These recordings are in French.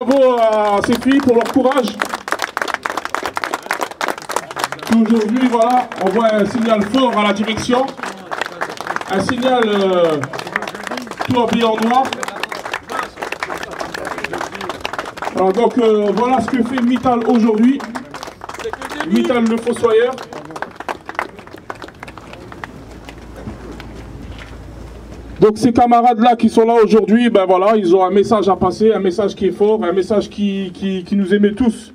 Bravo à ces filles pour leur courage. Aujourd'hui, voilà, on voit un signal fort à la direction. Un signal tout habillé en noir. Alors donc voilà ce que fait Mittal aujourd'hui. Mittal le fossoyeur. Donc ces camarades-là qui sont là aujourd'hui, ben voilà, ils ont un message à passer, un message qui est fort, un message qui nous émet tous.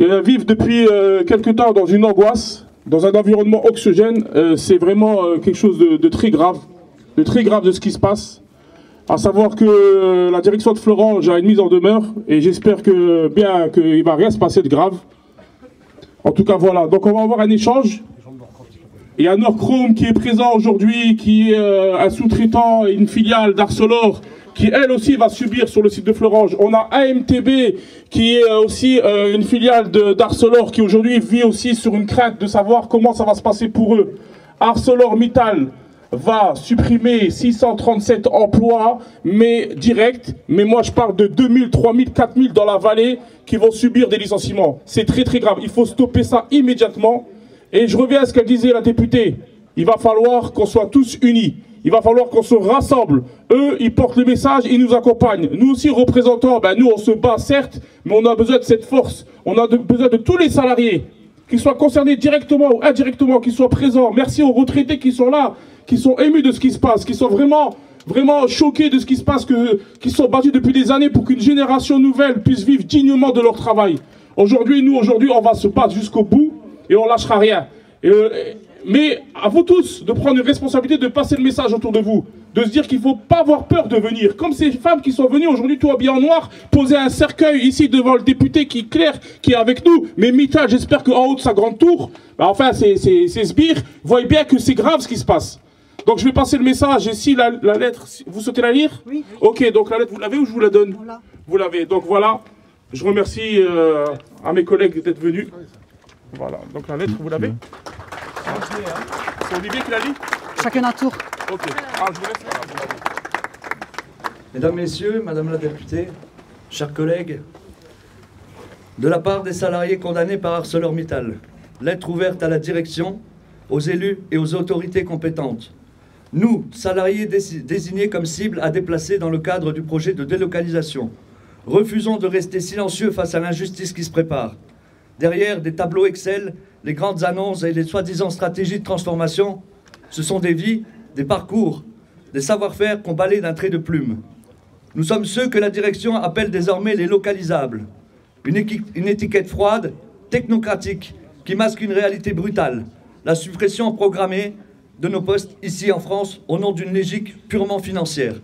Ils vivent depuis quelque temps dans une angoisse, dans un environnement oxygène. C'est vraiment quelque chose de très grave de ce qui se passe. À savoir que la direction de Florange a une mise en demeure et j'espère que bien qu'il ne va rien se passer de grave. En tout cas voilà, donc on va avoir un échange. Il y a Norchrome qui est présent aujourd'hui, qui est un sous-traitant et une filiale d'Arcelor, qui elle aussi va subir sur le site de Florange. On a AMTB qui est aussi une filiale d'Arcelor qui aujourd'hui vit aussi sur une crainte de savoir comment ça va se passer pour eux. ArcelorMittal va supprimer 637 emplois, mais direct. Mais moi je parle de 2000, 3000, 4000 dans la vallée qui vont subir des licenciements. C'est très très grave. Il faut stopper ça immédiatement. Et je reviens à ce qu'elle disait la députée. Il va falloir qu'on soit tous unis. Il va falloir qu'on se rassemble. Eux, ils portent le message, ils nous accompagnent. Nous aussi, représentants, ben nous, on se bat, certes, mais on a besoin de cette force. On a besoin de tous les salariés, qu'ils soient concernés directement ou indirectement, qu'ils soient présents. Merci aux retraités qui sont là, qui sont émus de ce qui se passe, qui sont vraiment choqués de ce qui se passe, qui sont battus depuis des années pour qu'une génération nouvelle puisse vivre dignement de leur travail. Aujourd'hui, on va se battre jusqu'au bout. Et on lâchera rien. Mais à vous tous de prendre une responsabilité, de passer le message autour de vous. De se dire qu'il ne faut pas avoir peur de venir. Comme ces femmes qui sont venues aujourd'hui tout habillées en noir, poser un cercueil ici devant le député qui est avec nous. Mais Mittal, j'espère qu'en haut de sa grande tour, bah enfin c'est sbire, voyez bien que c'est grave ce qui se passe. Donc je vais passer le message. Et si la lettre, vous souhaitez la lire? Oui. Ok, donc la lettre, vous l'avez ou je vous la donne? Vous l'avez. Donc voilà, je remercie à mes collègues d'être venus. Voilà, donc la lettre, vous l'avez? C'est Olivier qui l'a lu? Chacun un tour. Ok. Ah, je vous laisse. Mesdames, Messieurs, Madame la députée, chers collègues, de la part des salariés condamnés par ArcelorMittal, lettre ouverte à la direction, aux élus et aux autorités compétentes. Nous, salariés désignés comme cible à déplacer dans le cadre du projet de délocalisation, refusons de rester silencieux face à l'injustice qui se prépare. Derrière des tableaux Excel, les grandes annonces et les soi-disant stratégies de transformation, ce sont des vies, des parcours, des savoir-faire qu'on balaye d'un trait de plume. Nous sommes ceux que la direction appelle désormais les localisables. Une étiquette froide, technocratique, qui masque une réalité brutale. La suppression programmée de nos postes ici en France au nom d'une logique purement financière.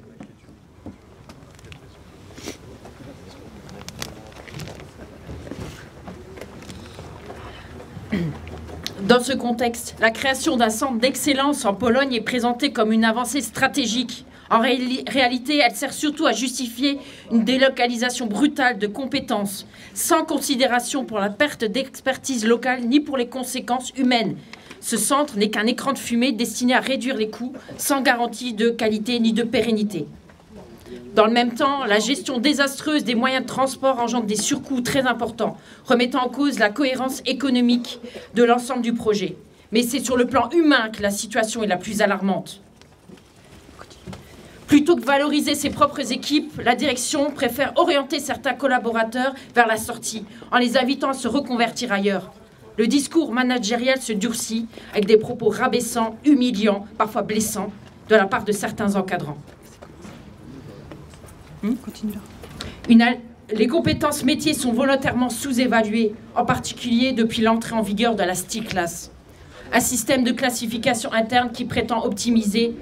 Dans ce contexte, la création d'un centre d'excellence en Pologne est présentée comme une avancée stratégique. En réalité, elle sert surtout à justifier une délocalisation brutale de compétences, sans considération pour la perte d'expertise locale ni pour les conséquences humaines. Ce centre n'est qu'un écran de fumée destiné à réduire les coûts, sans garantie de qualité ni de pérennité. Dans le même temps, la gestion désastreuse des moyens de transport engendre des surcoûts très importants, remettant en cause la cohérence économique de l'ensemble du projet. Mais c'est sur le plan humain que la situation est la plus alarmante. Plutôt que valoriser ses propres équipes, la direction préfère orienter certains collaborateurs vers la sortie, en les invitant à se reconvertir ailleurs. Le discours managérial se durcit avec des propos rabaissants, humiliants, parfois blessants, de la part de certains encadrants. Les compétences métiers sont volontairement sous-évaluées, en particulier depuis l'entrée en vigueur de la Steel Class, un système de classification interne qui prétend objectiver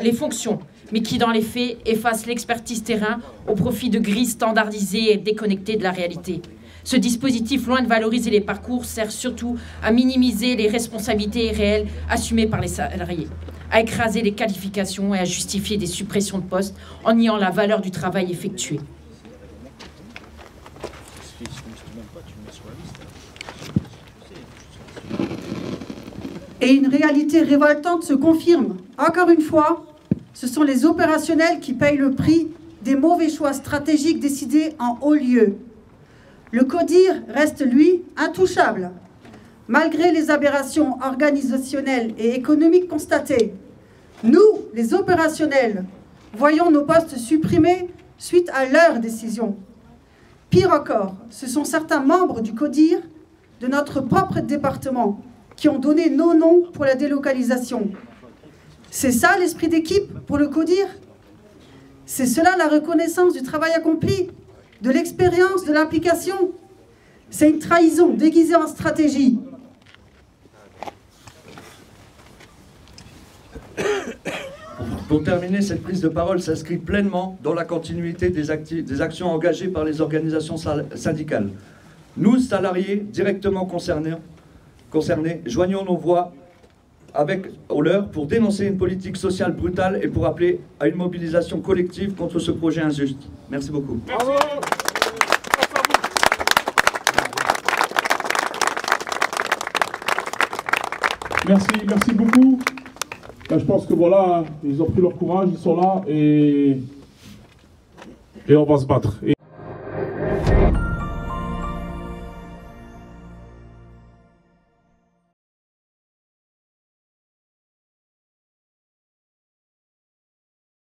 les fonctions, mais qui dans les faits efface l'expertise terrain au profit de grilles standardisées et déconnectées de la réalité. Ce dispositif, loin de valoriser les parcours, sert surtout à minimiser les responsabilités réelles assumées par les salariés, à écraser les qualifications et à justifier des suppressions de postes en niant la valeur du travail effectué. Et une réalité révoltante se confirme. Encore une fois, ce sont les opérationnels qui payent le prix des mauvais choix stratégiques décidés en haut lieu. Le CODIR reste, lui, intouchable, malgré les aberrations organisationnelles et économiques constatées. Nous, les opérationnels, voyons nos postes supprimés suite à leur décision. Pire encore, ce sont certains membres du CODIR de notre propre département qui ont donné nos noms pour la délocalisation. C'est ça l'esprit d'équipe pour le CODIR? C'est cela la reconnaissance du travail accompli, de l'expérience, de l'implication? C'est une trahison déguisée en stratégie. Pour terminer, cette prise de parole s'inscrit pleinement dans la continuité des actions engagées par les organisations syndicales. Nous, salariés directement concernés, joignons nos voix avec leur pour dénoncer une politique sociale brutale et pour appeler à une mobilisation collective contre ce projet injuste. Merci beaucoup. Bravo. Merci beaucoup. Ben, je pense que voilà, ils ont pris leur courage, ils sont là et on va se battre.